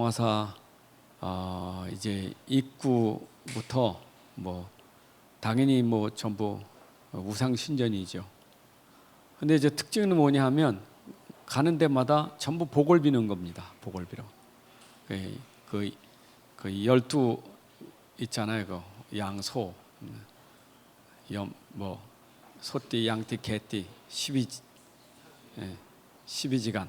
나와서 이제 입구부터 뭐 당연히 뭐 전부 우상 신전이죠. 근데 이제 특징은 뭐냐 하면 가는 데마다 전부 복을 비는 겁니다. 복을 빌어. 그 12 있잖아요. 그 양소, 뭐 소띠, 양띠, 개띠, 12지간.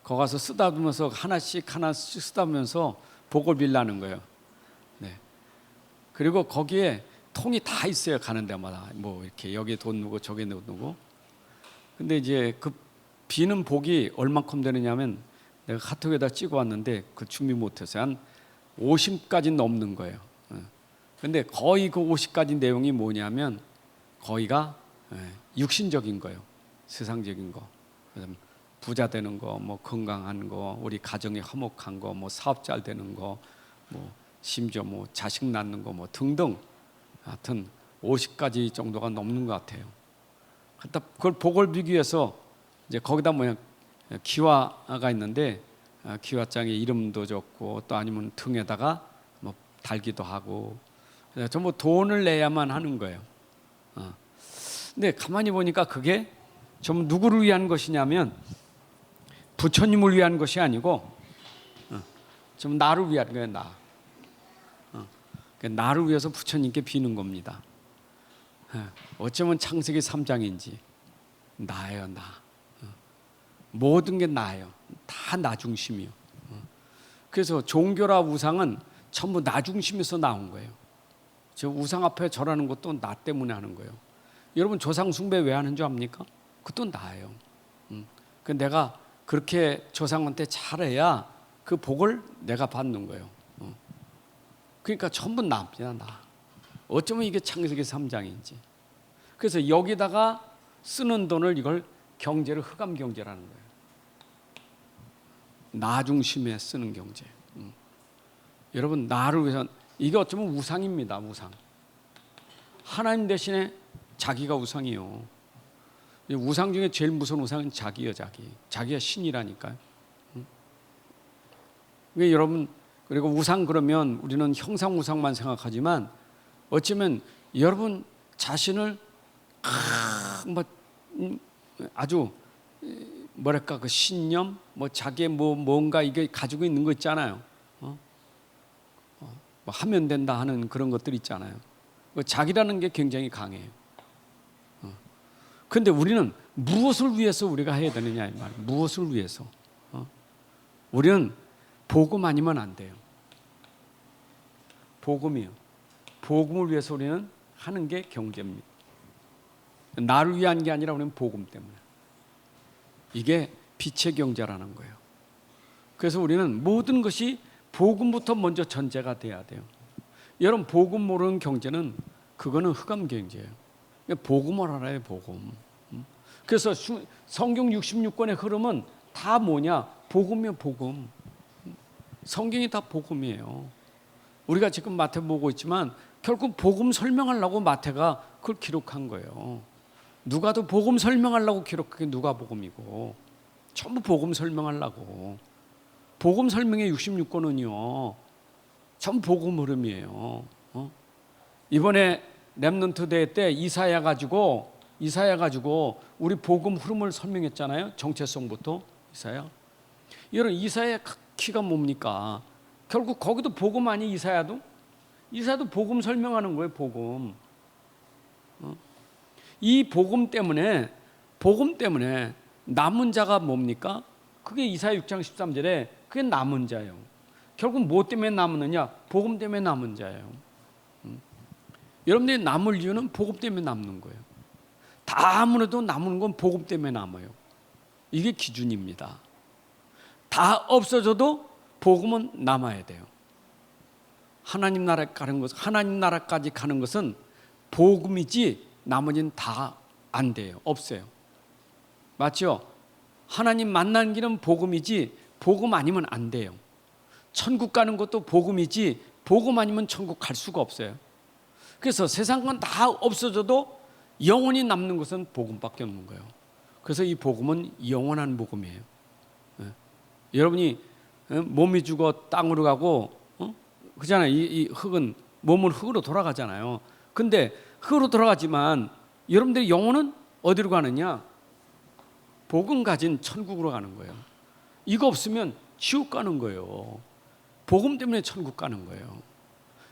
거 가서 쓰다보면서 하나씩 쓰다보면서 복을 빌라는 거예요. 네. 그리고 거기에 통이 다 있어요. 가는 데마다 뭐 이렇게 여기 돈 넣고 저기 돈 넣고. 근데 이제 그 비는 복이 얼만큼 되느냐면 내가 카톡에다 찍어 왔는데 그 준비 못해서 한 50까지 넘는 거예요. 근데 거의 그 50가지 내용이 뭐냐면 거의가 육신적인 거예요. 세상적인 거. 부자 되는 거, 뭐 건강한 거, 우리 가정이 화목한 거, 뭐 사업 잘 되는 거, 뭐 심지어 뭐 자식 낳는 거, 뭐 등등. 하여튼 50가지 정도가 넘는 것 같아요. 그걸 복을 비기 위해서 이제 거기다 뭐냐 기와가 있는데 기와장에 이름도 적고 또 아니면 등에다가 뭐 달기도 하고 전부 돈을 내야만 하는 거예요. 근데 가만히 보니까 그게 전부 누구를 위한 것이냐면 부처님을 위한 것이 아니고 좀 나를 위한 거예요. 나를 위해서 부처님께 비는 겁니다. 어쩌면 창세기 3장인지 나예요. 나. 모든 게 나예요. 다 나 중심이요. 그래서 종교라 우상은 전부 나 중심에서 나온 거예요. 저 우상 앞에 절하는 것도 나 때문에 하는 거예요. 여러분 조상 숭배 왜 하는 줄 압니까? 그것도 나예요. 내가 그렇게 조상한테 잘해야 그 복을 내가 받는 거예요. 그러니까 전부 나입니다. 나. 어쩌면 이게 창세기 3장인지. 그래서 여기다가 쓰는 돈을 이걸 경제를 흑암 경제라는 거예요. 나 중심에 쓰는 경제. 여러분 나를 위해서 이게 어쩌면 우상입니다. 우상. 하나님 대신에 자기가 우상이요. 우상 중에 제일 무서운 우상은 자기예요. 자기가 신이라니까요. 여러분 그리고 우상 그러면 우리는 형상 우상만 생각하지만 어쩌면 여러분 자신을 아주 뭐랄까 그 신념 뭐 자기의 뭔가 이게 가지고 있는 거 있잖아요. 뭐 하면 된다 하는 그런 것들 있잖아요. 자기라는 게 굉장히 강해요. 그런데 우리는 무엇을 위해서 우리가 해야 되느냐 이 말이에요. 무엇을 위해서? 우리는 복음 아니면 안 돼요. 복음이요. 복음을 위해서 우리는 하는 게 경제입니다. 나를 위한 게 아니라 우리는 복음 때문에. 이게 빛의 경제라는 거예요. 그래서 우리는 모든 것이 복음부터 먼저 전제가 돼야 돼요. 여러분 복음 모르는 경제는 그거는 흑암 경제예요. 복음을 알아야 복음. 그래서 성경 66권의 흐름은 다 뭐냐? 복음이요, 복음. 성경이 다 복음이에요. 우리가 지금 마태 보고 있지만 결국 복음 설명하려고 마태가 그걸 기록한 거예요. 누가도 복음 설명하려고 기록한 게 누가복음이고 전부 복음 설명하려고. 복음 설명의 66권은요 전부 복음 흐름이에요. 이번에 렘넌트 대회 때 이사야 가지고 우리 복음 흐름을 설명했잖아요. 정체성부터 이사야. 여러분 이사야 키가 뭡니까? 결국 거기도 복음 아니 이사야도 복음 설명하는 거예요. 복음. 이 복음 때문에 남은 자가 뭡니까? 그게 이사야 6장 13절에 그게 남은 자예요. 결국 뭐 때문에 남느냐? 복음 때문에 남은 자예요. 여러분들이 남을 이유는 복음 때문에 남는 거예요. 다 아무래도 남는 건 복음 때문에 남아요. 이게 기준입니다. 다 없어져도 복음은 남아야 돼요. 하나님 나라까지 가는 것은 복음이지 나머지는 다 안 돼요. 없어요. 맞죠? 하나님 만나는 길은 복음이지 복음 아니면 안 돼요. 천국 가는 것도 복음이지 복음 아니면 천국 갈 수가 없어요. 그래서 세상 건 다 없어져도 영원히 남는 것은 복음밖에 없는 거예요. 그래서 이 복음은 영원한 복음이에요. 여러분이 몸이 죽어 땅으로 가고 그잖아요. 이 흙은 몸은 흙으로 돌아가잖아요. 근데 흙으로 돌아가지만 여러분들의 영혼은 어디로 가느냐? 복음 가진 천국으로 가는 거예요. 이거 없으면 지옥 가는 거예요. 복음 때문에 천국 가는 거예요.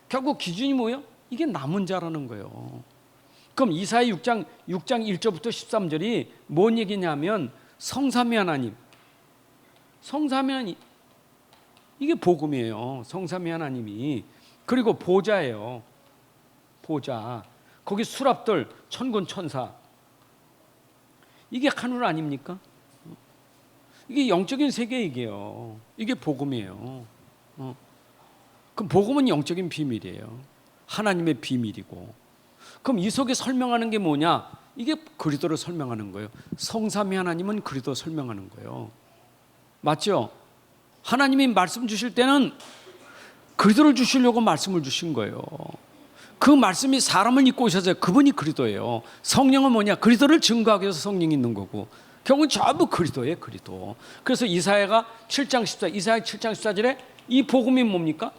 결국 기준이 뭐예요? 이게 남은 자라는 거예요. 그럼 이사야 6장 1절부터 13절이 뭔 얘기냐면 성삼위 하나님, 성삼위 하나님, 이게 복음이에요. 성삼위 하나님이. 그리고 보좌예요. 보좌. 거기 수랍들, 천군 천사. 이게 하늘 아닙니까? 이게 영적인 세계이게요. 이게 복음이에요. 그럼 복음은 영적인 비밀이에요. 하나님의 비밀이고. 그럼 이 속에 설명하는 게 뭐냐? 이게 그리스도를 설명하는 거예요. 성삼위 하나님은 그리스도 설명하는 거예요. 맞죠? 하나님이 말씀 주실 때는 그리스도를 주시려고 말씀을 주신 거예요. 그 말씀이 사람을 입고 오셔서 그분이 그리스도예요. 성령은 뭐냐? 그리스도를 증거하기 위해서 성령이 있는 거고 결국은 전부 그리스도예요. 그리스도. 그래서 이사야가 7장 14, 이사야 7장 14절에 이 복음이 뭡니까?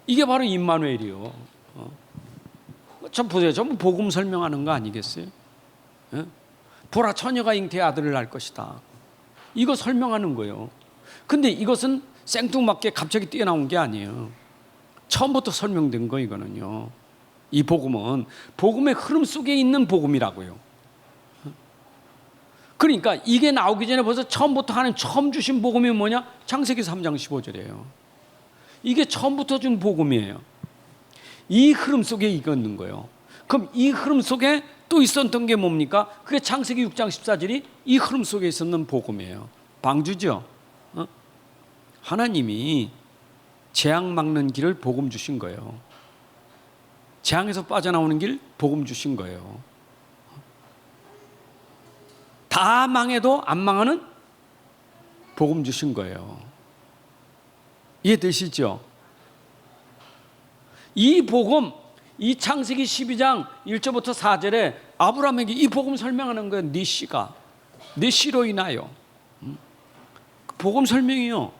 이게 바로 임마누엘이요. 참 보세요. 전부 복음 설명하는 거 아니겠어요? 보라 처녀가 잉태의 아들을 낳을 것이다. 이거 설명하는 거예요. 근데 이것은 생뚱맞게 갑자기 뛰어나온 게 아니에요. 처음부터 설명된 거 이거는요. 이 복음은 복음의 흐름 속에 있는 복음이라고요. 그러니까 이게 나오기 전에 벌써 처음부터 하나님 처음 주신 복음이 뭐냐? 창세기 3장 15절이에요. 이게 처음부터 준 복음이에요. 이 흐름 속에 있는 거예요. 그럼 이 흐름 속에 또 있었던 게 뭡니까? 그게 창세기 6장 14절이 이 흐름 속에 있었는 복음이에요. 방주죠. 하나님이 재앙 막는 길을 복음 주신 거예요. 재앙에서 빠져나오는 길 복음 주신 거예요. 다 망해도 안 망하는 복음 주신 거예요. 이해되시죠? 이 복음, 이 창세기 12장 1절부터 4절에 아브라함에게 이 복음 설명하는 거예요. 네 씨가 네 씨로 인하여. 복음 설명이요.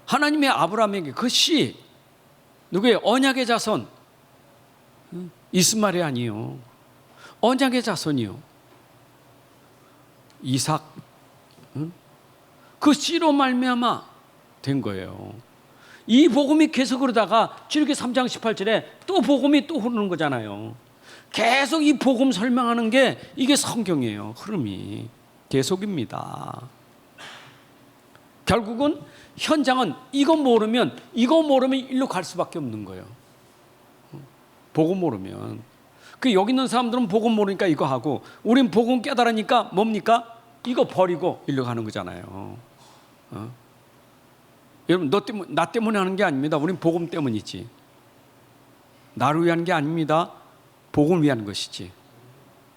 하나님의 아브라함에게 그 씨 누구예요? 언약의 자손 이스마엘이 아니요. 언약의 자손이요. 이삭. 그 씨로 말미암아 된 거예요. 이 복음이 계속 그러다가 출애굽기 3장 18절에 또 복음이 또 흐르는 거잖아요. 계속 이 복음 설명하는 게 이게 성경이에요. 흐름이 계속입니다. 결국은 현장은 이거 모르면 일로 갈 수밖에 없는 거예요. 복음 모르면. 그 여기 있는 사람들은 복음 모르니까 이거 하고 우린 복음 깨달으니까 뭡니까? 이거 버리고 일로 가는 거잖아요. 여러분 나 때문에 하는 게 아닙니다. 우린 복음 때문이지. 나를 위한 게 아닙니다. 복음을 위한 것이지.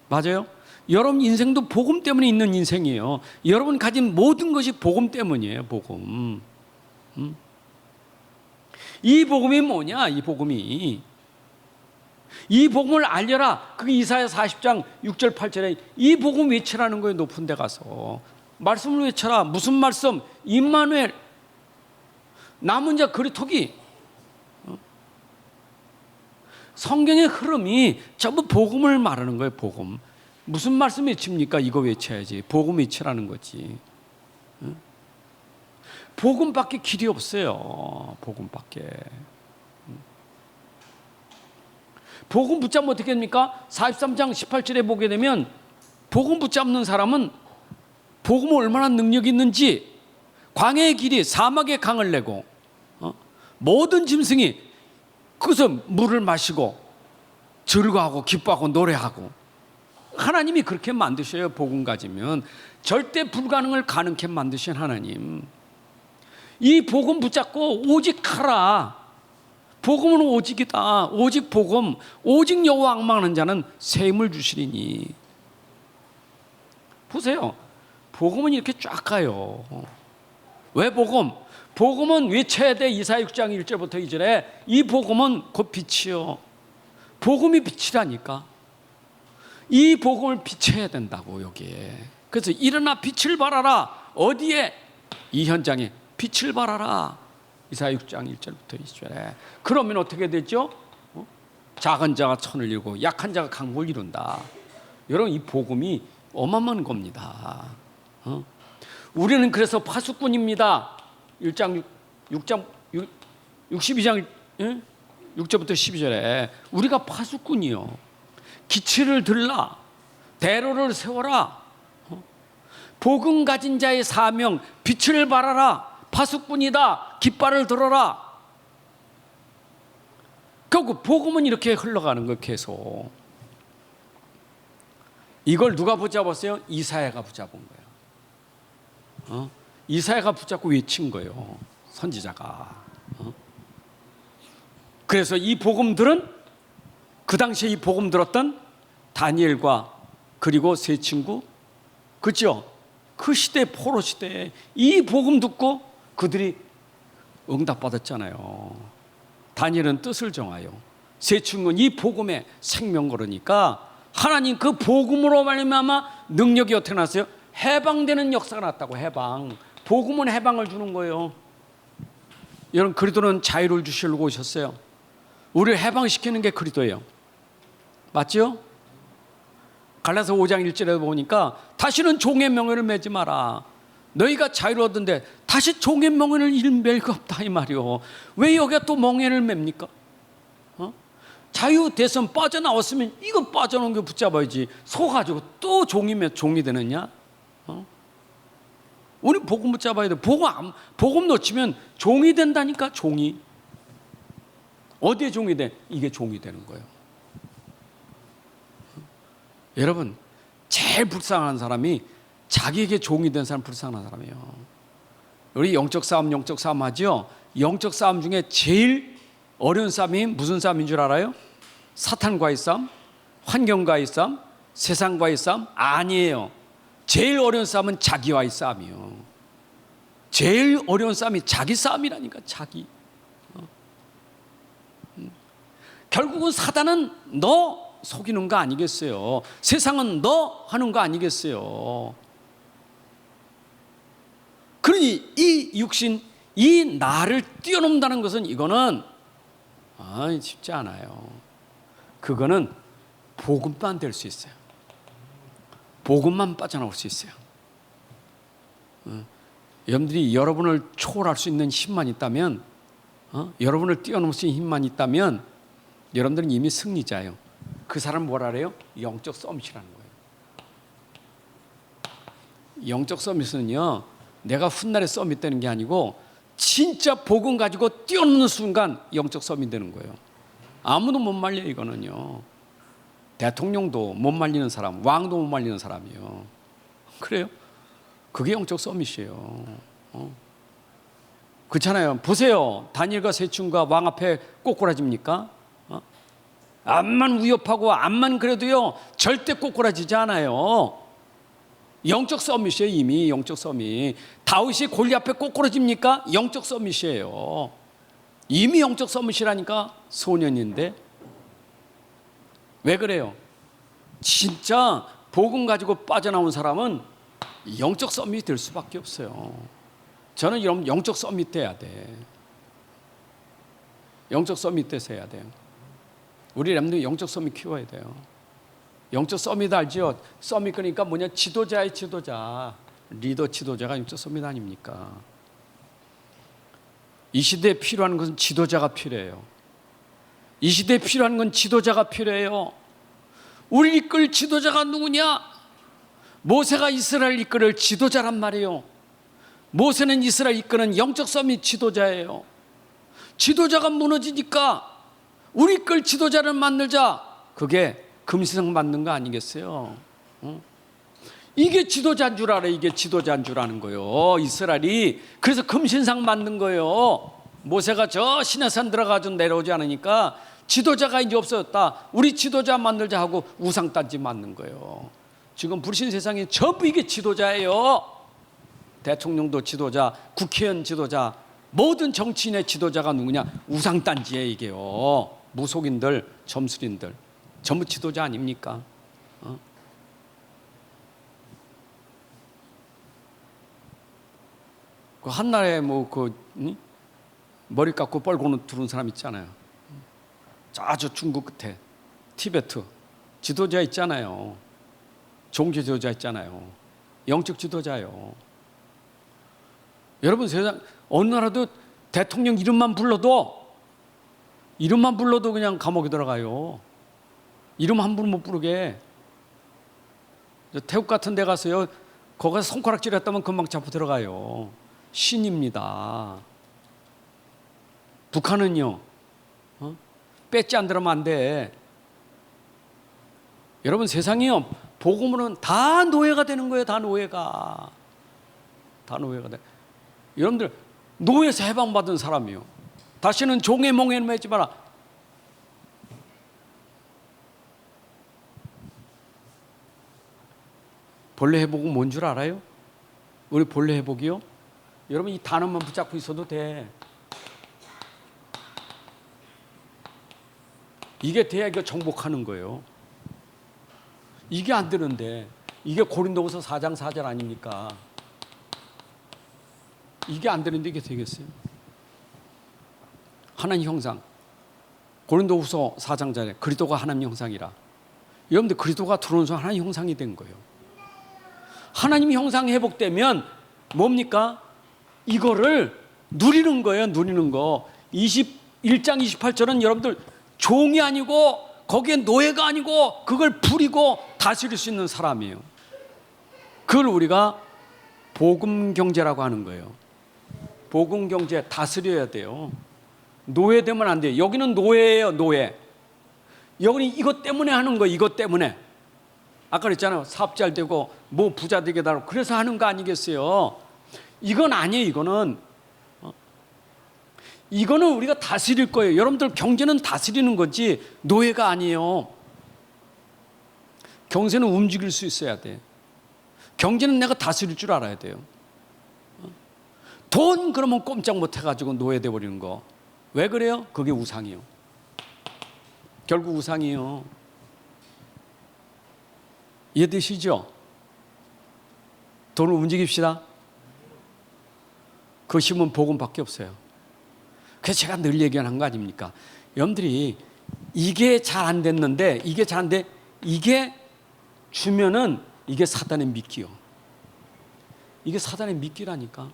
맞아요? 여러분 인생도 복음 때문에 있는 인생이에요. 여러분 가진 모든 것이 복음 때문이에요. 복음. 이 복음이 뭐냐? 이 복음을 알려라. 그게 이사야 40장 6절 8절에 이 복음 외치라는 거예요. 높은 데 가서 말씀을 외쳐라. 무슨 말씀? 임마누엘, 남은 자 그리토기. 성경의 흐름이 전부 복음을 말하는 거예요. 복음. 무슨 말씀 외칩니까? 이거 외쳐야지. 복음 외치라는 거지. 복음밖에 길이 없어요. 복음밖에. 복음 붙잡으면 어떻게 됩니까? 43장 18절에 보게 되면 복음 붙잡는 사람은 복음은 얼마나 능력이 있는지 광야의 길이 사막의 강을 내고 모든 짐승이 거기서 물을 마시고 즐거워하고 기뻐하고 노래하고 하나님이 그렇게 만드셔요. 복음 가지면 절대 불가능을 가능케 만드신 하나님. 이 복음 붙잡고 오직 하라. 복음은 오직이다. 오직 복음, 오직 여호와 악망하는 자는 새 힘을 주시리니. 보세요. 복음은 이렇게 쫙 가요. 왜 복음? 복음은 외쳐야 돼. 이사야 6장 1절부터 2절에 이 복음은 곧 빛이요. 복음이 빛이라니까. 이 복음을 비춰야 된다고 여기에. 그래서 일어나 빛을 발하라. 어디에? 이 현장에 빛을 발하라. 이사야 6장 1절부터 20절에. 그러면 어떻게 되죠? 작은 자가 천을 이루고 약한 자가 강국을 이룬다. 여러분, 이 복음이 어마어마한 겁니다. 우리는 그래서 파수꾼입니다. 1장 6장 62장 6절부터 12절에 우리가 파수꾼이요. 기치를 들라, 대로를 세워라, 복음 가진 자의 사명, 빛을 발하라, 파수꾼이다, 깃발을 들어라. 결국 복음은 이렇게 흘러가는 거예요. 계속. 이걸 누가 붙잡았어요? 이사야가 붙잡은 거예요. 이사야가 붙잡고 외친 거예요. 선지자가. 그래서 이 복음들은 그 당시에 이 복음 들었던 다니엘과 그리고 세 친구, 그렇죠? 그 시대, 포로 시대에 이 복음 듣고 그들이 응답받았잖아요. 다니엘은 뜻을 정하여, 세 친구는 이 복음에 생명 걸으니까 하나님 그 복음으로 말미암아 능력이 어떻게 났어요? 해방되는 역사가 났다고. 해방. 복음은 해방을 주는 거예요. 여러분, 그리스도는 자유를 주시려고 오셨어요. 우리를 해방시키는 게 그리스도예요. 맞죠? 갈라서 5장 1절에 보니까 다시는 종의 명예를 매지 마라. 너희가 자유를 얻은데 다시 종의 명예를 맬 거 없다 이 말이요. 왜 여기가 또 멍에를 맵니까? 자유 됐으면 빠져나왔으면 이거 빠져나온 거 붙잡아야지. 속아가지고 또 종이면 종이 되느냐? 우리 복음 붙잡아야 돼. 복음 놓치면 종이 된다니까. 종이. 어디에 종이 돼? 이게 종이 되는 거예요. 여러분, 제일 불쌍한 사람이 자기에게 종이 된 사람 불쌍한 사람이에요. 우리 영적 싸움 하죠. 영적 싸움 중에 제일 어려운 싸움이 무슨 싸움인 줄 알아요? 사탄과의 싸움, 환경과의 싸움, 세상과의 싸움? 아니에요. 제일 어려운 싸움은 자기와의 싸움이에요. 제일 어려운 싸움이 자기 싸움이라니까. 자기. 결국은 사단은 너 속이는 거 아니겠어요? 세상은 너 하는 거 아니겠어요? 그러니 이 육신, 이 나를 뛰어넘는다는 것은 이거는 쉽지 않아요. 그거는 복음만 될 수 있어요. 복음만 빠져나올 수 있어요. 여러분들이 여러분을 초월할 수 있는 힘만 있다면, 여러분을 뛰어넘을 수 있는 힘만 있다면 여러분들은 이미 승리자예요. 그 사람은 뭐라 그래요? 영적 서밋이라는 거예요. 영적 서밋은요, 내가 훗날에 서밋 되는 게 아니고 진짜 복음 가지고 뛰어넘는 순간 영적 서밋 되는 거예요. 아무도 못 말려. 이거는요, 대통령도 못 말리는 사람, 왕도 못 말리는 사람이요. 그래요? 그게 영적 서밋이에요. 그렇잖아요. 보세요. 다니엘과 세 친구가 왕 앞에 꼬꾸라집니까? 암만 위협하고 암만 그래도요 절대 꼬꾸라지지 않아요. 영적 서밋이에요. 이미 영적 서밋. 다윗이 골리앗 앞에 꼬꾸라집니까? 영적 서밋이에요. 이미 영적 서밋이라니까. 소년인데. 왜 그래요? 진짜 복음 가지고 빠져나온 사람은 영적 서밋이 될 수밖에 없어요. 저는 이런 영적 서밋 돼야 돼. 영적 서밋 돼서 해야 돼요. 우리 렘넌트 영적 서밋 키워야 돼요. 영적 서밋 알죠? 서밋 그러니까 뭐냐? 지도자의 지도자. 리더 지도자가 영적 서밋 아닙니까? 이 시대에 필요한 것은 지도자가 필요해요. 이 시대에 필요한 건 지도자가 필요해요. 우리 이끌 지도자가 누구냐? 모세가 이스라엘 이끌을 지도자란 말이에요. 모세는 이스라엘 이끄는 영적 서밋 지도자예요. 지도자가 무너지니까 우리 이끌 지도자를 만들자. 그게 금시성 만든 거 아니겠어요? 이게 지도자인 줄 알아요. 이게 지도자인 줄 아는 거예요. 이스라엘이. 그래서 금신상 만든 거예요. 모세가 저 시내산 들어가서 내려오지 않으니까 지도자가 이제 없어졌다. 우리 지도자 만들자 하고 우상단지 만든 거예요. 지금 불신 세상에 전부 이게 지도자예요. 대통령도 지도자, 국회의원 지도자, 모든 정치인의 지도자가 누구냐? 우상단지에 이게요. 무속인들, 점술인들 전부 지도자 아닙니까? 그 한날에 머리 깎고 뻘고는 두른 사람 있잖아요. 아주 중국 끝에 티베트 지도자 있잖아요. 종교 지도자 있잖아요. 영적 지도자요. 여러분 세상 어느 나라도 대통령 이름만 불러도 그냥 감옥에 들어가요. 이름 함부로 못 부르게. 태국 같은 데 가서요, 거기서 손가락질 했다면 금방 잡혀 들어가요. 신입니다. 북한은요, 뺏지 안 들으면 안 돼. 여러분 세상이요, 복음으로는 다 노예가 되는 거예요. 다 노예가 돼. 여러분들 노예에서 해방받은 사람이요, 다시는 종의 몽에 매지 마라. 본래 회복은 뭔 줄 알아요? 우리 본래 회복이요? 여러분 이 단어만 붙잡고 있어도 돼. 이게 돼야 이거 정복하는 거예요. 이게 안 되는데, 이게 고린도후서 4장 4절 아닙니까? 이게 안 되는데 이게 되겠어요? 하나님 형상, 고린도후서 4장 4절, 그리스도가 하나님 형상이라. 여러분들 그리스도가 들어온 순간 하나님 형상이 된 거예요. 하나님 형상이 회복되면 뭡니까? 이거를 누리는 거예요. 누리는 거. 21장 28절은 여러분들 종이 아니고 거기에 노예가 아니고 그걸 부리고 다스릴 수 있는 사람이에요. 그걸 우리가 복음 경제라고 하는 거예요. 복음 경제 다스려야 돼요. 노예되면 안 돼요. 여기는 노예예요. 노예. 여기는 이것 때문에 하는 거예요. 이것 때문에. 아까 그랬잖아요. 사업 잘 되고 뭐 부자 되게 달라고 그래서 하는 거 아니겠어요? 이건 아니에요. 이거는 우리가 다스릴 거예요. 여러분들 경제는 다스리는 거지 노예가 아니에요. 경제는 움직일 수 있어야 돼. 경제는 내가 다스릴 줄 알아야 돼요. 돈 그러면 꼼짝 못 해가지고 노예돼 버리는 거. 왜 그래요? 그게 우상이요. 결국 우상이요. 이해되시죠? 돈을 움직입시다. 그 힘은 복음밖에 없어요. 그래서 제가 늘 얘기하는 거 아닙니까? 여러분들이 이게 잘 안 됐는데, 이게 주면은 이게 사단의 미끼요. 이게 사단의 미끼라니까.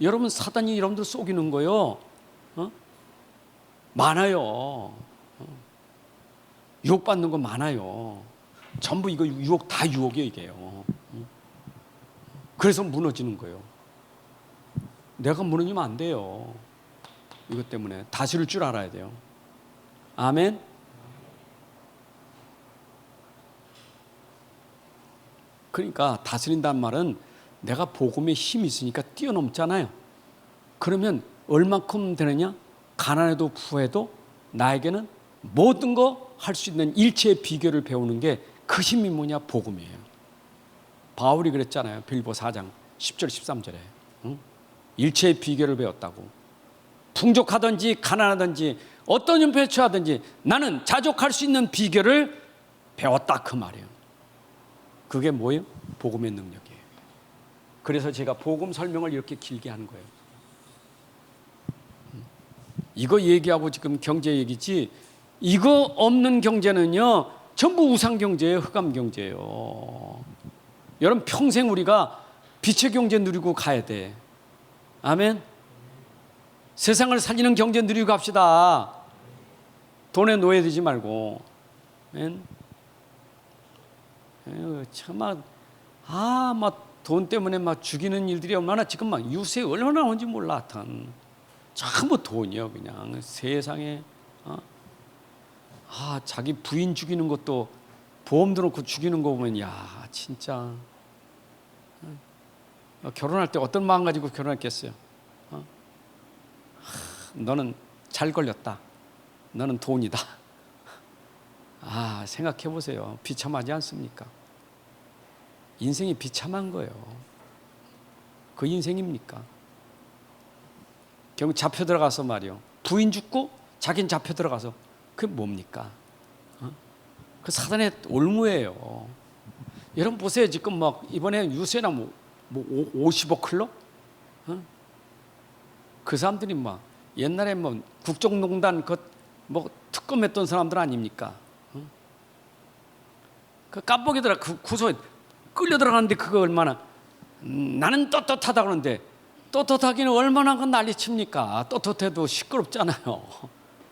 여러분 사단이 여러분들 속이는 거요. 많아요. 유혹받는 거 많아요. 전부 이거 유혹 다 유혹이에요 이게요. 그래서 무너지는 거예요. 내가 무너지면 안 돼요. 이것 때문에 다스릴 줄 알아야 돼요. 아멘. 그러니까 다스린다는 말은 내가 복음에 힘이 있으니까 뛰어넘잖아요. 그러면 얼만큼 되느냐? 가난해도 부해도 나에게는 모든 거 할 수 있는 일체의 비결을 배우는 게 그 힘이 뭐냐? 복음이에요. 바울이 그랬잖아요. 빌보 4장 10절 13절에 일체의 비결을 배웠다고. 풍족하든지 가난하든지 어떤 형편에 처하든지 나는 자족할 수 있는 비결을 배웠다 그 말이에요. 그게 뭐예요? 복음의 능력이에요. 그래서 제가 복음 설명을 이렇게 길게 하는 거예요. 이거 얘기하고 지금 경제 얘기지, 이거 없는 경제는요 전부 우상 경제예요. 흑암 경제예요. 여러분 평생 우리가 빛의 경제 누리고 가야 돼. 아멘. 세상을 살리는 경제 누리고 갑시다. 돈에 노예되지 말고. 아멘. 참 돈 때문에 막 죽이는 일들이 얼마나 지금 막 유세 얼마나 나온지 몰라. 하여튼 전부 돈이요 그냥 세상에. 자기 부인 죽이는 것도 보험 들어놓고 죽이는 거 보면 야 진짜 결혼할 때 어떤 마음 가지고 결혼했겠어요? 너는 잘 걸렸다. 너는 돈이다. 생각해 보세요. 비참하지 않습니까? 인생이 비참한 거예요. 그 인생입니까? 결국 잡혀 들어가서 말이요. 부인 죽고 자기는 잡혀 들어가서 그게 뭡니까? 그 사단의 올무예요. 여러분 보세요. 지금 막 이번에 유세나 뭐 50억 클럽? 그 사람들이 막 옛날에 뭐 국정농단 뭐 특검했던 사람들 아닙니까? 그 깜빡이더라. 그 구소에 끌려 들어가는데 그거 얼마나 나는 떳떳하다 그러는데 떳떳하기는 얼마나 그 난리칩니까? 떳떳해도 시끄럽잖아요.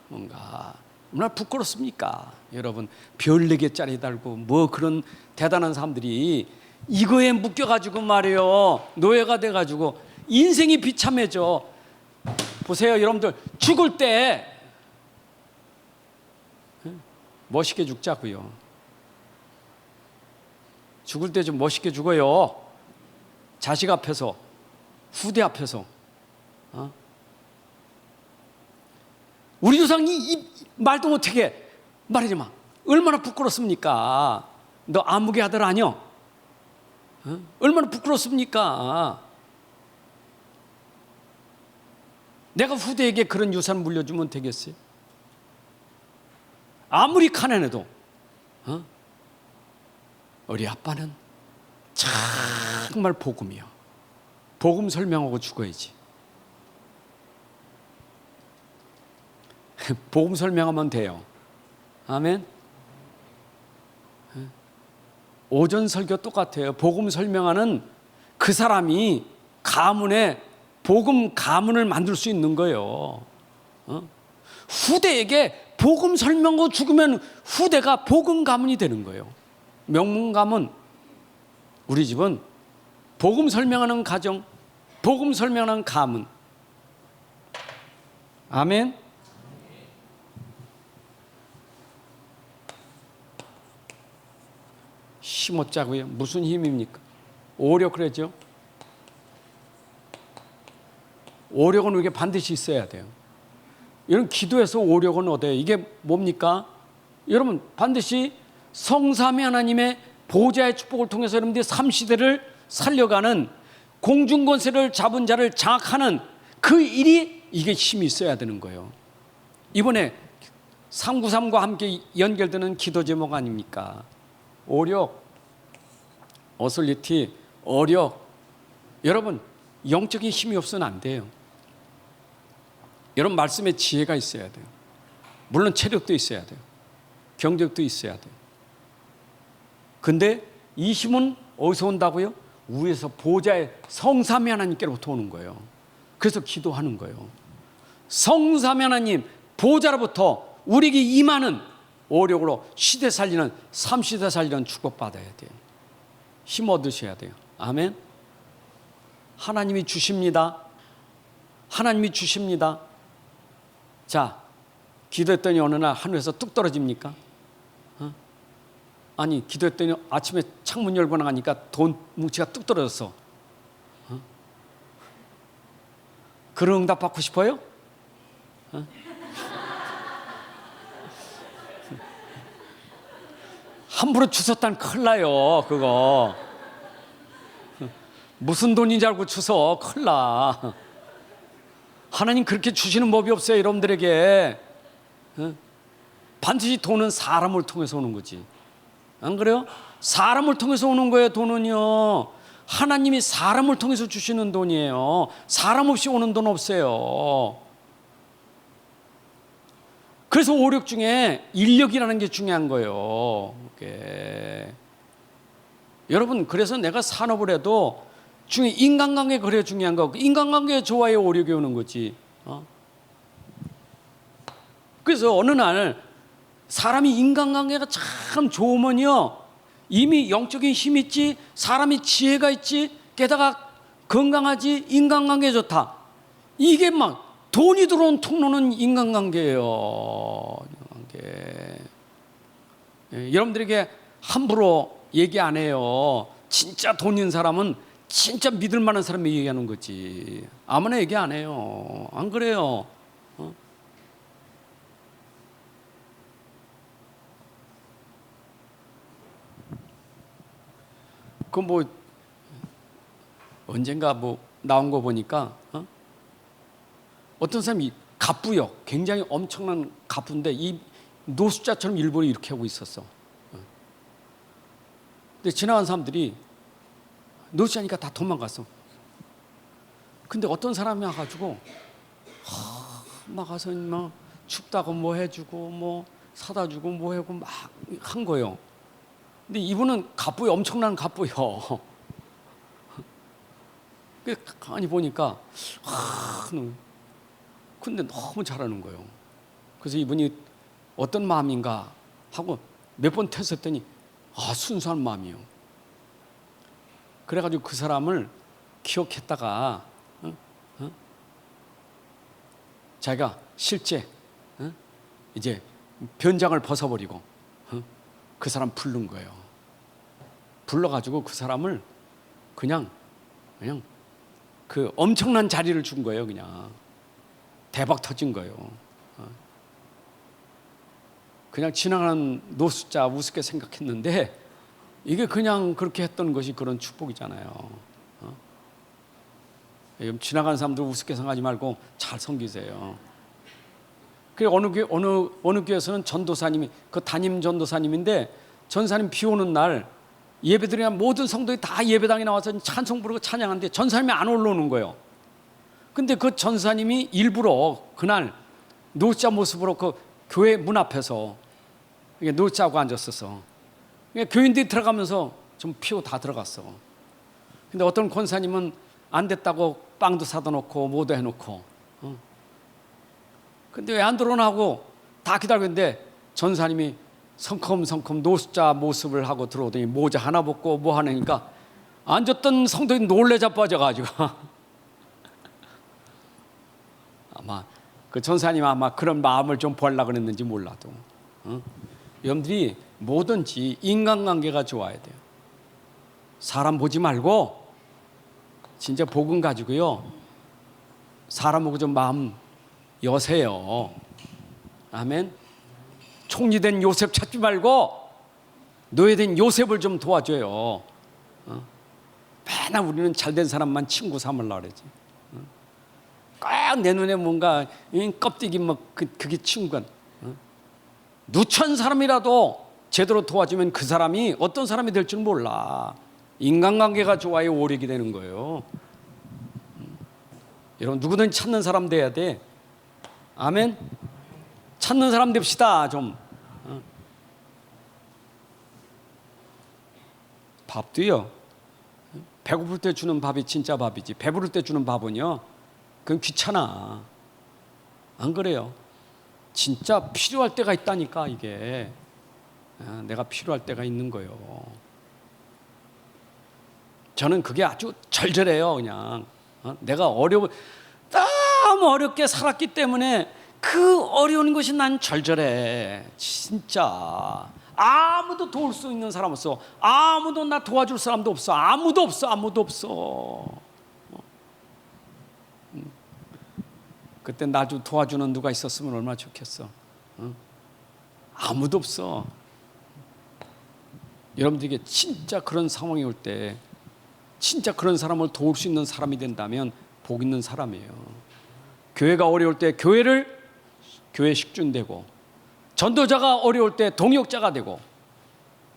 뭔가 얼마나 부끄럽습니까? 여러분 별 4개짜리 달고 뭐 그런 대단한 사람들이 이거에 묶여가지고 말이에요. 노예가 돼가지고 인생이 비참해져. 보세요 여러분들 죽을 때 멋있게 죽자고요. 죽을 때 좀 멋있게 죽어요. 자식 앞에서, 후대 앞에서. 우리 조상이 이 말도 못하게 말하지 마. 얼마나 부끄럽습니까? 너 아무개 아들 아니여? 얼마나 부끄럽습니까? 내가 후대에게 그런 유산 물려주면 되겠어요? 아무리 가난해도 우리 아빠는 정말 복음이요. 복음 설명하고 죽어야지. 복음 설명하면 돼요. 아멘. 오전 설교 똑같아요. 복음 설명하는 그 사람이 가문에 복음 가문을 만들 수 있는 거예요. 후대에게 복음 설명하고 죽으면 후대가 복음 가문이 되는 거예요. 명문 가문. 우리 집은 복음 설명하는 가정, 복음 설명하는 가문. 아멘. 힘없자고요. 무슨 힘입니까? 오력 그러죠. 오력은 이게 반드시 있어야 돼요. 이런 기도에서 오력은 얻어요. 이게 뭡니까? 여러분 반드시 성삼위 하나님의 보좌의 축복을 통해서 여러분들이 3시대를 살려가는 공중권세를 잡은 자를 장악하는 그 일이 이게 힘이 있어야 되는 거예요. 이번에 393과 함께 연결되는 기도 제목 아닙니까? 오력, 어설리티, 어력. 여러분 영적인 힘이 없으면 안 돼요. 여러분 말씀에 지혜가 있어야 돼요. 물론 체력도 있어야 돼요. 경력도 있어야 돼요. 근데 이 힘은 어디서 온다고요? 위에서 보좌의 성삼위 하나님께로부터 오는 거예요. 그래서 기도하는 거예요. 성삼위 하나님 보좌로부터 우리에게 임하는 오력으로 시대 살리는 3시대 살리는 축복받아야 돼요. 힘 얻으셔야 돼요. 아멘. 하나님이 주십니다. 하나님이 주십니다. 자, 기도했더니 어느 날 하늘에서 뚝 떨어집니까? 아니 기도했더니 아침에 창문 열고 나가니까 돈 뭉치가 뚝 떨어졌어. 그런 응답 받고 싶어요? 함부로 주웠다는 큰일 나요. 그거 무슨 돈인지 알고 주워 큰일 나. 하나님 그렇게 주시는 법이 없어요. 여러분들에게 반드시 돈은 사람을 통해서 오는 거지. 안 그래요? 사람을 통해서 오는 거예요. 돈은요. 하나님이 사람을 통해서 주시는 돈이에요. 사람 없이 오는 돈 없어요. 그래서 오력 중에 인력이라는 게 중요한 거예요. 여러분 그래서 내가 산업을 해도 중에 인간관계 그래 중요한 거. 인간관계 좋아야 오력이 오는 거지. 그래서 어느 날 사람이 인간관계가 참 좋으면요 이미 영적인 힘이 있지, 사람이 지혜가 있지, 게다가 건강하지, 인간관계 좋다. 이게 막 돈이 들어온 통로는 인간관계예요. 여러분들에게 함부로 얘기 안 해요. 진짜 돈 있는 사람은 진짜 믿을 만한 사람이 얘기하는 거지. 아무나 얘기 안 해요. 안 그래요? 그 뭐 언젠가 뭐 나온 거 보니까 어떤 사람이 갑부요. 굉장히 엄청난 갑부인데 이 노숙자처럼 일본이 이렇게 하고 있었어. 근데 지나간 사람들이 노숙자니까 다 도망갔어. 근데 어떤 사람이 와가지고 가서 막 춥다고 뭐 해주고 뭐 사다 주고 뭐 하고 막 한 거예요. 근데 이분은 갑부요, 엄청난 갑부요. 가만히 보니까 근데 너무 잘하는 거예요. 그래서 이분이 어떤 마음인가 하고 몇 번 tes했더니 순수한 마음이에요. 그래가지고 그 사람을 기억했다가 자기가 실제 이제 변장을 벗어버리고 그 사람 부른 거예요. 불러가지고 그 사람을 그냥 그 엄청난 자리를 준 거예요. 그냥 대박 터진 거예요. 그냥 지나가는 노숙자 우습게 생각했는데 이게 그냥 그렇게 했던 것이 그런 축복이잖아요. 지나가는 사람들 우습게 생각하지 말고 잘 섬기세요. 그리고 어느 교회에서는 전도사님이 그 담임 전도사님인데 전사님 비 오는 날 예배드리는 모든 성도들이 다 예배당에 나와서 찬송 부르고 찬양하는데 전사님이 안 올라오는 거예요. 근데 그 전사님이 일부러 그날 노숙자 모습으로 그 교회 문 앞에서 노숙자하고 앉았었어. 교인들이 들어가면서 좀 피고 다 들어갔어. 근데 어떤 권사님은 안 됐다고 빵도 사다 놓고 뭐도 해놓고 근데 왜 안 들어오나 하고 다 기다리고 있는데 전사님이 성큼성큼 노숙자 모습을 하고 들어오더니 모자 하나 벗고 뭐 하니까 앉았던 성도들이 놀래 자빠져가지고 아마 그 전사님 아마 그런 마음을 좀 보려고 그랬는지 몰라도 여러분들이 뭐든지 인간관계가 좋아야 돼요. 사람 보지 말고 진짜 복음 가지고요 사람 보고 좀 마음 여세요. 아멘. 총리된 요셉 찾지 말고 노예된 요셉을 좀 도와줘요. 맨날 우리는 잘된 사람만 친구 삼으려고 그러지. 꼭 내 눈에 뭔가 껍데기 그게 친구가 누천 사람이라도 제대로 도와주면 그 사람이 어떤 사람이 될 줄 몰라. 인간관계가 좋아야 오력이 되는 거예요. 여러분 누구든 찾는 사람 돼야 돼. 아멘. 찾는 사람 됩시다. 좀 밥도요 배고플 때 주는 밥이 진짜 밥이지 배부를 때 주는 밥은요 그건 귀찮아. 안 그래요? 진짜 필요할 때가 있다니까. 이게 내가 필요할 때가 있는 거예요. 저는 그게 아주 절절해요. 그냥 내가 너무 어렵게 살았기 때문에 그 어려운 것이 난 절절해. 진짜 아무도 도울 수 있는 사람 없어. 아무도 나 도와줄 사람도 없어. 아무도 없어. 그때 나 좀 도와주는 누가 있었으면 얼마나 좋겠어. 아무도 없어. 여러분들에게 진짜 그런 상황이 올 때 진짜 그런 사람을 도울 수 있는 사람이 된다면 복 있는 사람이에요. 교회가 어려울 때 교회 식준되고 전도자가 어려울 때 동역자가 되고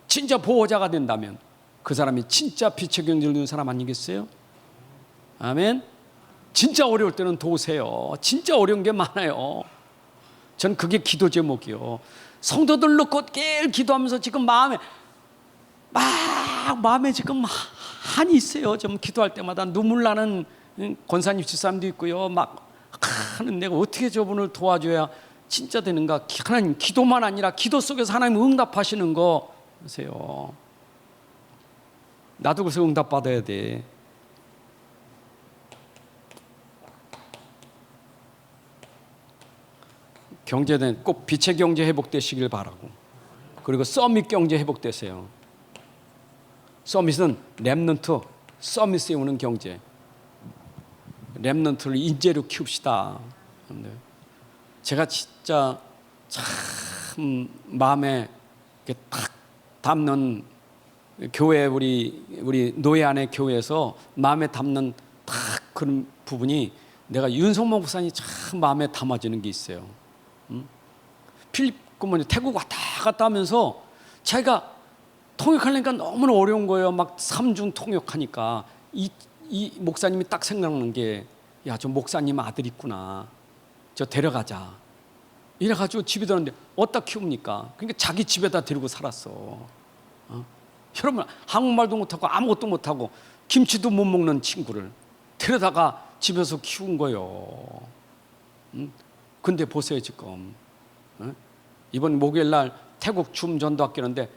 진짜 보호자가 된다면 그 사람이 진짜 빛의 경지를 누리는 사람 아니겠어요? 아멘. 진짜 어려울 때는 도우세요. 진짜 어려운 게 많아요. 전 그게 기도 제목이요. 성도들 놓고 매일 기도하면서 지금 마음에 지금 한이 있어요. 좀 기도할 때마다 눈물 나는 권사님 집사람도 있고요. 막 하는 내가 어떻게 저분을 도와줘야 진짜 되는가. 하나님 기도만 아니라 기도 속에서 하나님 응답하시는 거 보세요. 나도 그래서 응답받아야 돼. 경제는 꼭 빛의 경제 회복되시길 바라고. 그리고 서밋 경제 회복되세요. 서밋은 렘넌트, 서밋 세우는 경제. 렘넌트를 인재로 키웁시다. 제가 진짜 참 마음에 딱 담는 교회 우리 노예 안의 교회에서 마음에 담는 딱 그런 부분이 내가 윤성모 목사님 참 마음에 담아지는 게 있어요. 필립 태국 왔다 갔다 하면서 자기가 통역하려니까 너무나 어려운 거예요. 막 삼중 통역하니까 이 목사님이 딱 생각나는 게 야, 저 목사님 아들 있구나. 저 데려가자. 이래가지고 집에 들었는데 어디다 키웁니까? 그러니까 자기 집에다 데리고 살았어. 여러분, 한국말도 못하고 아무것도 못하고 김치도 못 먹는 친구를 데려다가 집에서 키운 거요. 근데 보세요 지금. 이번 목요일날 태국 줌 전도학교 하는데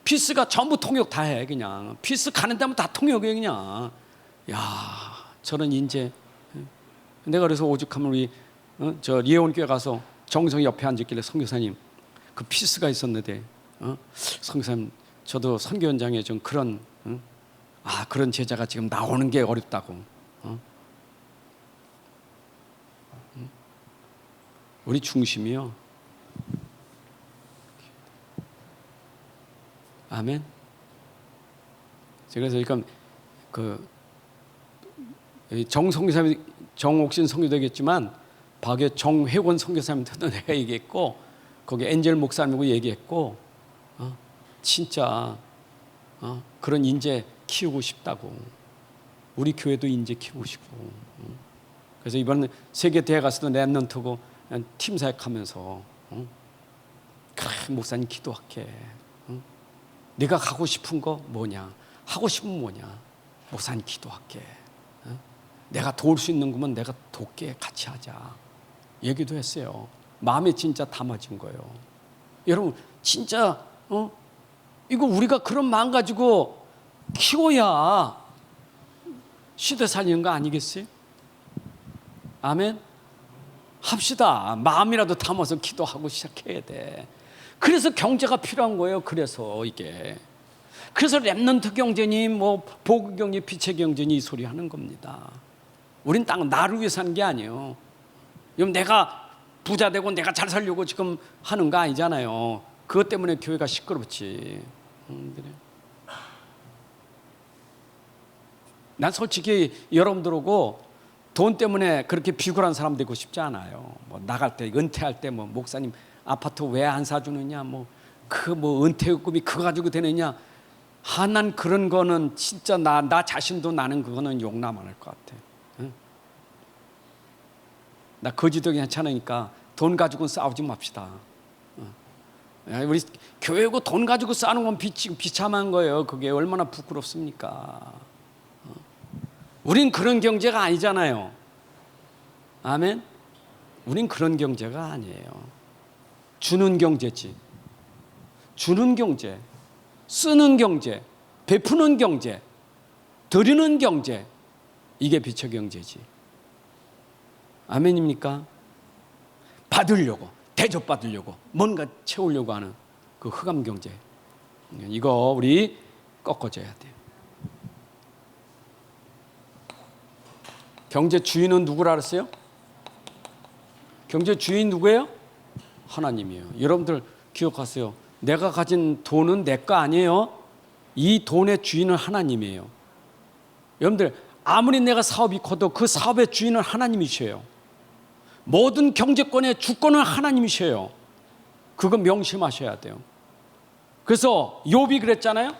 피스가 전부 통역 다 해. 그냥 피스 가는 데면 다 통역이에요. 그냥. 야, 저는 이제 내가 그래서 오죽하면 우리 저 리에온교회 가서 정성 옆에 앉았길래 선교사님 그 피스가 있었는데 선교사님 저도 선교 현장에 좀 그런 그런 제자가 지금 나오는 게 어렵다고. 우리 중심이요. 아멘. 그래서 그러니까 그 정선교사님 정옥신 선교되겠지만 박에 정회권 선교사님한테도 내가 얘기했고 거기 엔젤 목사님하고 얘기했고 진짜 그런 인재 키우고 싶다고. 우리 교회도 인재 키우고 싶고. 그래서 이번 세계 대회 가서도 랩런트고 팀 사역하면서 그래 목사님 기도할게. 네가 가고 싶은 거 뭐냐? 하고 싶은 뭐냐? 목사님 기도할게. 내가 도울 수 있는 거면 내가 돕게 같이 하자. 얘기도 했어요. 마음에 진짜 담아진 거예요. 여러분 진짜 이거 우리가 그런 마음 가지고 키워야 시대 살리는 거 아니겠어요? 아멘. 합시다. 마음이라도 담아서 기도하고 시작해야 돼. 그래서 경제가 필요한 거예요. 그래서 이게 그래서 랩런트 경제니 뭐 보그 경제, 빛의 경제니 이 소리 하는 겁니다. 우린 딱 나를 위해 사는 게 아니에요. 여러분 내가 부자 되고 내가 잘 살려고 지금 하는 거 아니잖아요. 그것 때문에 교회가 시끄럽지. 그래. 난 솔직히 여러분들하고 돈 때문에 그렇게 비굴한 사람 되고 싶지 않아요. 뭐 나갈 때 은퇴할 때 뭐 목사님 아파트 왜 안 사주느냐 뭐 은퇴금이 그거 가지고 되느냐. 난 그런 거는 진짜 나 자신도 나는 그거는 용납 안 할 것 같아. 응? 나 거지도 괜찮으니까 돈 가지고 싸우지 맙시다. 우리 교회고 돈 가지고 싸우는 건 비참한 거예요. 그게 얼마나 부끄럽습니까? 우린 그런 경제가 아니잖아요. 아멘. 우린 그런 경제가 아니에요. 주는 경제지. 주는 경제, 쓰는 경제, 베푸는 경제, 드리는 경제, 이게 빛의 경제지. 아멘입니까? 받으려고, 대접받으려고, 뭔가 채우려고 하는 그 흑암 경제, 이거 우리 꺾어줘야 돼요. 경제 주인은 누구라 그랬어요? 경제 주인 누구예요? 하나님이에요. 여러분들 기억하세요. 내가 가진 돈은 내 거 아니에요. 이 돈의 주인은 하나님이에요. 여러분들 아무리 내가 사업이 커도 그 사업의 주인은 하나님이셔요. 모든 경제권의 주권은 하나님이셔요. 그거 명심하셔야 돼요. 그래서 욥이 그랬잖아요.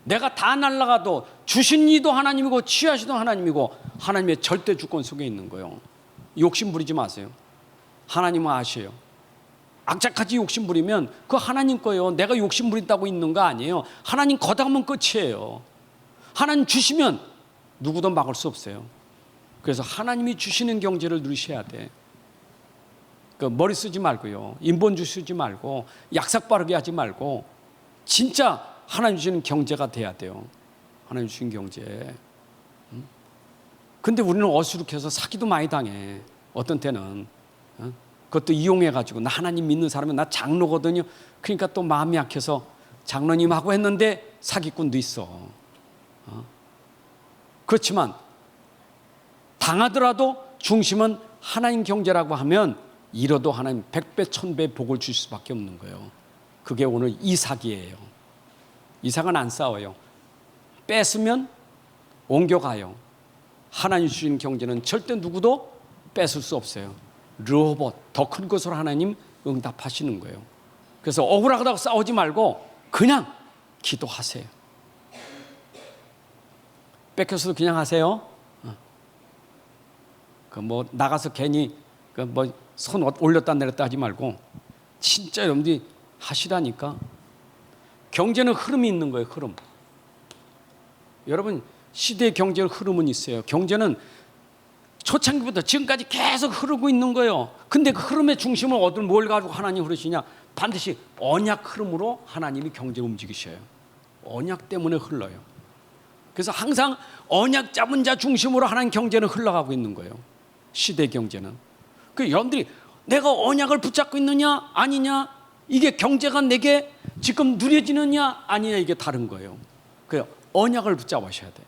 내가 다 날아가도 주신 이도 하나님이고 취하시도 하나님이고 하나님의 절대 주권 속에 있는 거예요. 욕심 부리지 마세요. 하나님은 아셔요. 악착같이 욕심 부리면 그거 하나님 거예요. 내가 욕심 부린다고 있는 거 아니에요. 하나님 거다하면 끝이에요. 하나님 주시면 누구도 막을 수 없어요. 그래서 하나님이 주시는 경제를 누리셔야 돼. 그 머리 쓰지 말고요. 인본주의 쓰지 말고 약삭 빠르게 하지 말고 진짜 하나님 주시는 경제가 돼야 돼요. 하나님 주신 경제. 근데 우리는 어수룩해서 사기도 많이 당해. 어떤 때는 그것도 이용해가지고 나 하나님 믿는 사람은 나 장로거든요. 그러니까 또 마음이 약해서 장로님하고 했는데 사기꾼도 있어. 그렇지만 당하더라도 중심은 하나님 경제라고 하면 잃어도 하나님 100배 1000배 복을 주실 수밖에 없는 거예요. 그게 오늘 이삭이에요. 이삭은 안 싸워요. 뺏으면 옮겨가요. 하나님 주신 경제는 절대 누구도 뺏을 수 없어요. 르호봇, 더 큰 것으로 하나님 응답하시는 거예요. 그래서 억울하다고 싸우지 말고 그냥 기도하세요. 뺏겼어도 그냥 하세요. 그 뭐 나가서 괜히 그 뭐 손 올렸다 내렸다 하지 말고 진짜 여러분들이 하시라니까. 경제는 흐름이 있는 거예요. 흐름. 여러분 시대의 경제 흐름은 있어요. 경제는 초창기부터 지금까지 계속 흐르고 있는 거예요. 근데 그 흐름의 중심을 어딜 뭘 가지고 하나님 흐르시냐? 반드시 언약 흐름으로 하나님이 경제 움직이셔요. 언약 때문에 흘러요. 그래서 항상 언약 잡은 자 중심으로 하나님 경제는 흘러가고 있는 거예요. 시대 경제는. 그 여러분들이 내가 언약을 붙잡고 있느냐 아니냐, 이게 경제가 내게 지금 누려지느냐 아니냐, 이게 다른 거예요. 그 언약을 붙잡으셔야 돼요.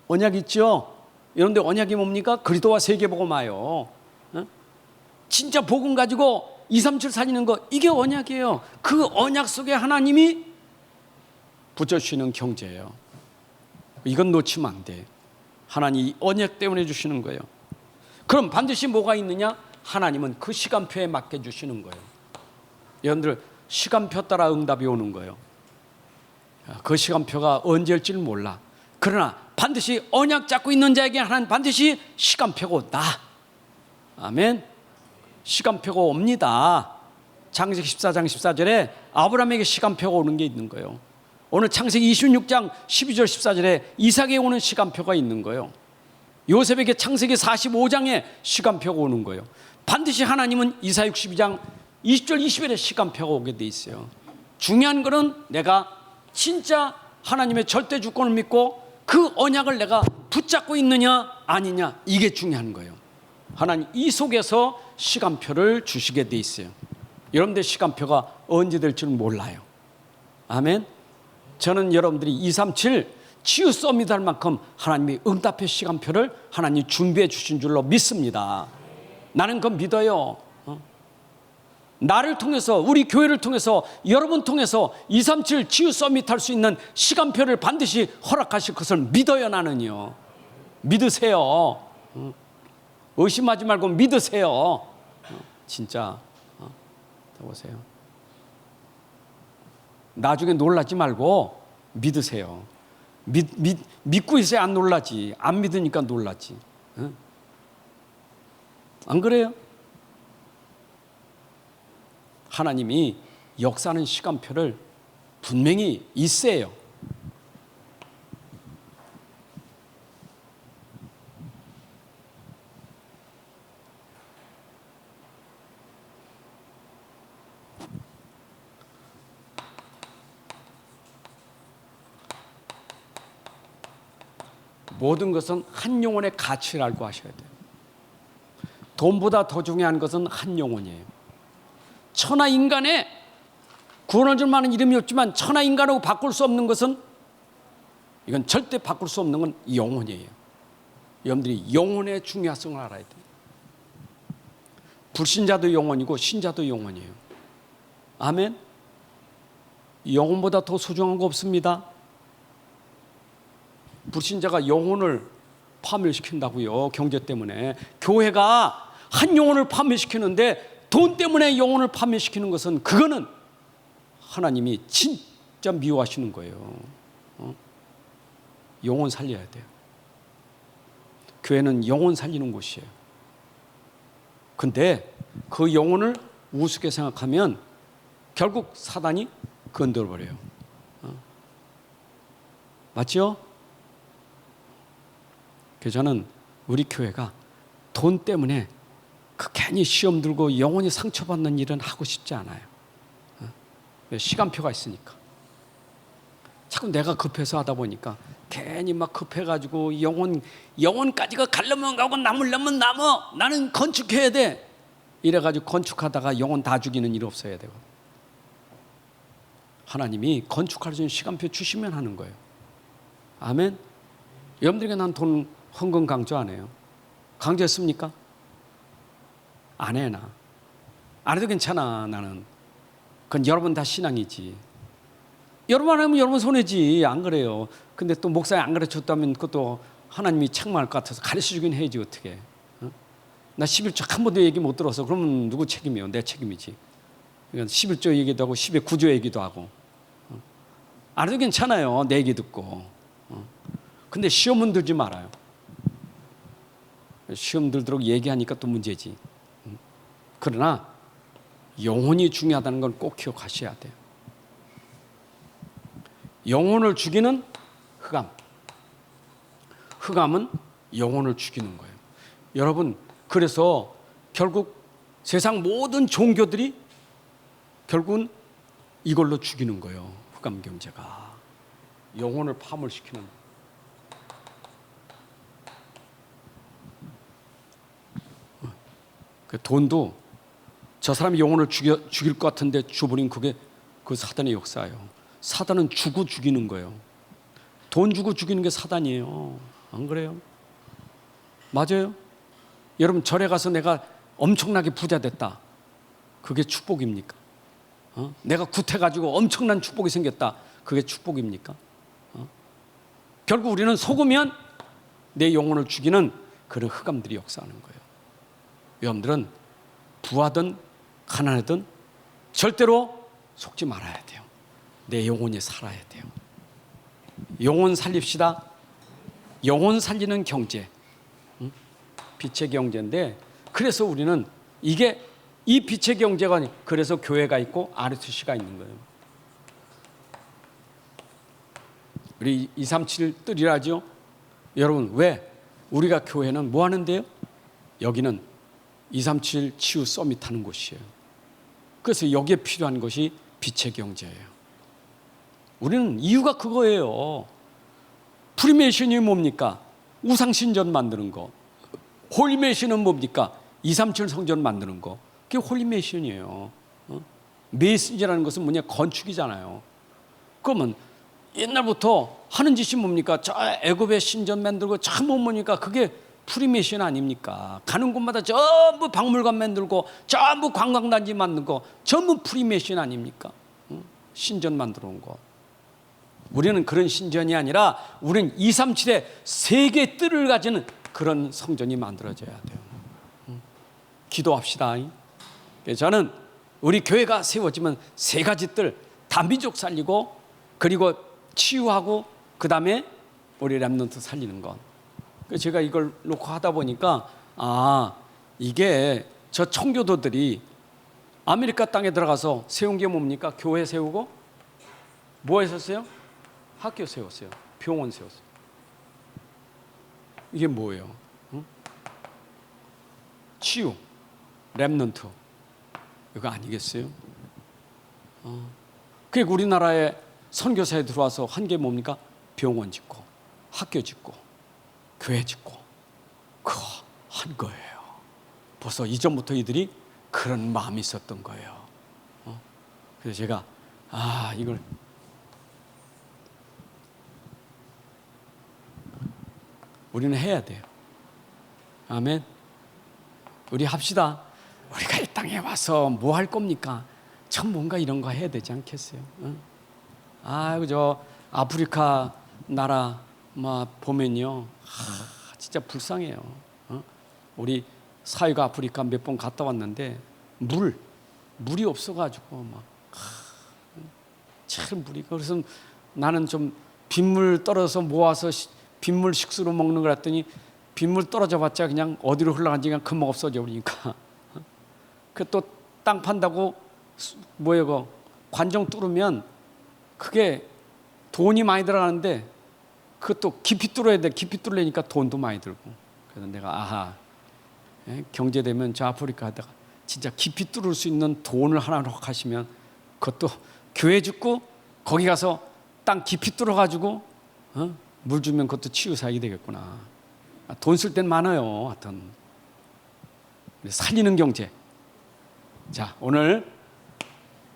언약 있죠? 여러분들 언약이 뭡니까? 그리스도와 세계복음화요. 진짜 복음 가지고 237 살리는 거, 이게 언약이에요. 그 언약 속에 하나님이 붙여주시는 경제예요. 이건 놓치면 안 돼. 하나님 언약 때문에 주시는 거예요. 그럼 반드시 뭐가 있느냐? 하나님은 그 시간표에 맞게 주시는 거예요. 여러분들 시간표 따라 응답이 오는 거예요. 그 시간표가 언제일지는 몰라. 그러나 반드시 언약 잡고 있는 자에게 하나님 반드시 시간표가 온다. 아멘. 시간표가 옵니다. 창세기 14장 14절에 아브라함에게 시간표가 오는 게 있는 거예요. 오늘 창세기 26장 12절 14절에 이삭에게 오는 시간표가 있는 거예요. 요셉에게 창세기 45장에 시간표가 오는 거예요. 반드시 하나님은 이사 62장 20절 20절에 시간표가 오게 돼 있어요. 중요한 거는 내가 진짜 하나님의 절대 주권을 믿고 그 언약을 내가 붙잡고 있느냐 아니냐, 이게 중요한 거예요. 하나님 이 속에서 시간표를 주시게 돼 있어요. 여러분들 시간표가 언제 될지는 몰라요. 아멘. 저는 여러분들이 237 치유 서밋 할 만큼 하나님이 응답의 시간표를 하나님이 준비해 주신 줄로 믿습니다. 나는 그건 믿어요. 나를 통해서, 우리 교회를 통해서, 여러분 통해서 237 치유 서밋 할 수 있는 시간표를 반드시 허락하실 것을 믿어요. 나는요. 믿으세요. 의심하지 말고 믿으세요. 진짜. 보세요. 나중에 놀라지 말고 믿으세요. 믿고 있어야 안 놀라지. 안 믿으니까 놀라지. 안 그래요? 하나님이 역사하는 시간표를 분명히 있어요. 모든 것은 한 영혼의 가치를 알고 하셔야 돼요. 돈보다 더 중요한 것은 한 영혼이에요. 천하 인간의 구원을 줄 만한 이름이 없지만 천하 인간하고 바꿀 수 없는 것은, 이건 절대 바꿀 수 없는 건 영혼이에요. 여러분들이 영혼의 중요성을 알아야 돼요. 불신자도 영혼이고 신자도 영혼이에요. 아멘. 영혼보다 더 소중한 거 없습니다. 불신자가 영혼을 파멸시킨다고요. 경제 때문에. 교회가 한 영혼을 파멸시키는데 돈 때문에 영혼을 파멸시키는 것은, 그거는 하나님이 진짜 미워하시는 거예요. 영혼 살려야 돼요. 교회는 영혼 살리는 곳이에요. 근데 그 영혼을 우습게 생각하면 결국 사단이 건드려버려요. 맞죠? 그래서 저는 우리 교회가 돈 때문에 그 괜히 시험 들고 영혼이 상처받는 일은 하고 싶지 않아요. 시간표가 있으니까. 자꾸 내가 급해서 하다 보니까 괜히 막 급해가지고 영혼까지가 가려면 가고 남으려면 남어. 나는 건축해야 돼. 이래가지고 건축하다가 영혼 다 죽이는 일 없어야 되거든. 하나님이 건축할 수 있는 시간표 주시면 하는 거예요. 아멘. 여러분들에게 난 돈 헌금 강조 안 해요. 강조했습니까? 안 해. 나 안 해도 괜찮아. 나는 그건 여러분 다 신앙이지. 여러분 안 하면 여러분 손해지. 안 그래요? 근데 또 목사님 안 가르쳤다면 그것도 하나님이 책망할 것 같아서 가르쳐주긴 해야지. 어떻게. 나 11조 한 번도 얘기 못 들어서 그러면 누구 책임이에요? 내 책임이지. 그러니까 11조 얘기도 하고 10의 9조 얘기도 하고. 안 해도 괜찮아요. 내 얘기 듣고. 근데 시험은 들지 말아요. 시험 들도록 얘기하니까 또 문제지. 그러나 영혼이 중요하다는 건 꼭 기억하셔야 돼요. 영혼을 죽이는 흑암, 흑암은 영혼을 죽이는 거예요. 여러분, 그래서 결국 세상 모든 종교들이 결국은 이걸로 죽이는 거예요. 흑암 경제가 영혼을 파멸시키는. 그 돈도 저 사람이 영혼을 죽일 것 같은데 줘버린 그게 그 사단의 역사예요. 사단은 주고 죽이는 거예요. 돈 주고 죽이는 게 사단이에요. 안 그래요? 맞아요? 여러분, 절에 가서 내가 엄청나게 부자 됐다. 그게 축복입니까? 내가 굿해가지고 엄청난 축복이 생겼다. 그게 축복입니까? 결국 우리는 속으면 내 영혼을 죽이는 그런 흑암들이 역사하는 거예요. 여러분들은 부하든 가난하든 절대로 속지 말아야 돼요. 내 영혼이 살아야 돼요. 영혼 살립시다. 영혼 살리는 경제, 빛의 경제인데, 그래서 우리는 이 빛의 경제가, 그래서 교회가 있고 RUTC가 있는 거예요. 우리 237 뜰이라죠. 여러분, 왜 우리가 교회는 뭐 하는데요? 여기는 237 치유 서밋 하는 곳이에요. 그래서 여기에 필요한 것이 빛의 경제예요. 우리는 이유가 그거예요. 프리메이션이 뭡니까? 우상신전 만드는 거. 홀리메이션은 뭡니까? 237 성전 만드는 거. 그게 홀리메이션이에요. 메이슨이라는 것은 뭐냐? 건축이잖아요. 그러면 옛날부터 하는 짓이 뭡니까? 저 애굽의 신전 만들고 전부 뭐니까 그게 프리메이션 아닙니까? 가는 곳마다 전부 박물관 만들고 전부 관광단지 만들고 전부 프리메이션 아닙니까? 신전 만들어 온 거. 우리는 그런 신전이 아니라 우리는 237의 세계 뜰을 가지는 그런 성전이 만들어져야 돼요. 기도합시다. 저는 우리 교회가 세워지면 세 가지 뜰, 다민족 살리고, 그리고 치유하고, 그 다음에 우리 렘넌트 살리는 것. 제가 이걸 놓고 하다 보니까 이게 저 청교도들이 아메리카 땅에 들어가서 세운 게 뭡니까? 교회 세우고 뭐 했었어요? 학교 세웠어요. 병원 세웠어요. 이게 뭐예요? 치유, 렘넌트, 이거 아니겠어요? 그게 우리나라에 선교사에 들어와서 한 게 뭡니까? 병원 짓고, 학교 짓고, 교회 짓고, 그거 한 거예요. 벌써 이전부터 이들이 그런 마음이 있었던 거예요. 그래서 제가 이걸 우리는 해야 돼요. 아멘. 우리 합시다. 우리가 이 땅에 와서 뭐 할 겁니까? 참 뭔가 이런 거 해야 되지 않겠어요? 저 아프리카 나라 보면요, 진짜 불쌍해요. 우리 사회가 아프리카 몇 번 갔다 왔는데 물이 없어가지고 참 물이. 그래서 나는 좀 빗물 떨어서 모아서 빗물 식수로 먹는 걸 했더니 빗물 떨어져봤자 그냥 어디로 흘러간지 그냥 금방 없어져 버리니까. 그 또 땅 판다고 뭐예요? 관정 뚫으면 그게 돈이 많이 들어가는데 그것도 깊이 뚫어야 돼. 깊이 뚫으려니까 돈도 많이 들고. 그래서 내가 경제되면 저 아프리카 하다가 진짜 깊이 뚫을 수 있는 돈을 하나 하시면 그것도 교회 짓고 거기 가서 땅 깊이 뚫어가지고 물 주면 그것도 치유사역이 되겠구나. 돈 쓸 땐 많아요. 하여튼 살리는 경제. 자, 오늘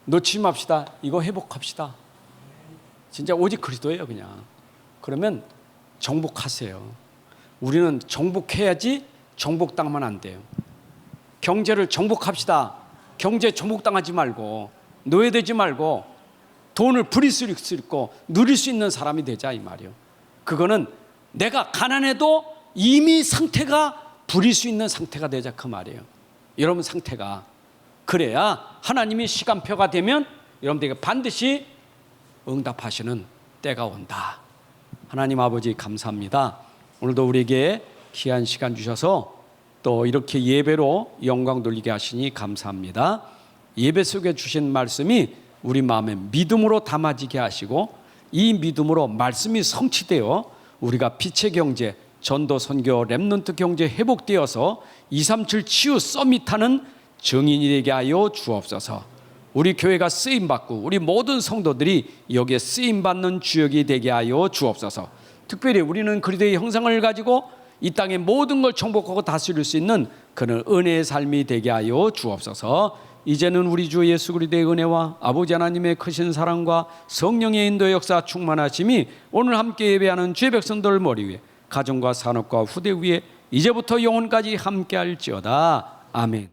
놓치지 맙시다. 이거 회복합시다. 진짜 오직 그리스도예요, 그냥. 그러면 정복하세요. 우리는 정복해야지 정복당하면 안 돼요. 경제를 정복합시다. 경제 정복당하지 말고 노예되지 말고 돈을 부릴 수 있고 누릴 수 있는 사람이 되자, 이 말이요. 그거는 내가 가난해도 이미 상태가 부릴 수 있는 상태가 되자, 그 말이에요. 여러분 상태가 그래야 하나님이 시간표가 되면 여러분들에게 반드시 응답하시는 때가 온다. 하나님 아버지 감사합니다. 오늘도 우리에게 귀한 시간 주셔서 또 이렇게 예배로 영광 돌리게 하시니 감사합니다. 예배 속에 주신 말씀이 우리 마음에 믿음으로 담아지게 하시고 이 믿음으로 말씀이 성취되어 우리가 빛의 경제, 전도 선교 렘넌트 경제 회복되어서 237 치유 서밋하는 증인이 되게 하여 주옵소서. 우리 교회가 쓰임받고 우리 모든 성도들이 여기에 쓰임받는 주역이 되게 하여 주옵소서. 특별히 우리는 그리스도의 형상을 가지고 이 땅의 모든 걸 정복하고 다스릴 수 있는 그런 은혜의 삶이 되게 하여 주옵소서. 이제는 우리 주 예수 그리스도의 은혜와 아버지 하나님의 크신 사랑과 성령의 인도 역사 충만하심이 오늘 함께 예배하는 주의 백성들 머리 위에 가정과 산업과 후대 위에 이제부터 영혼까지 함께 할지어다. 아멘.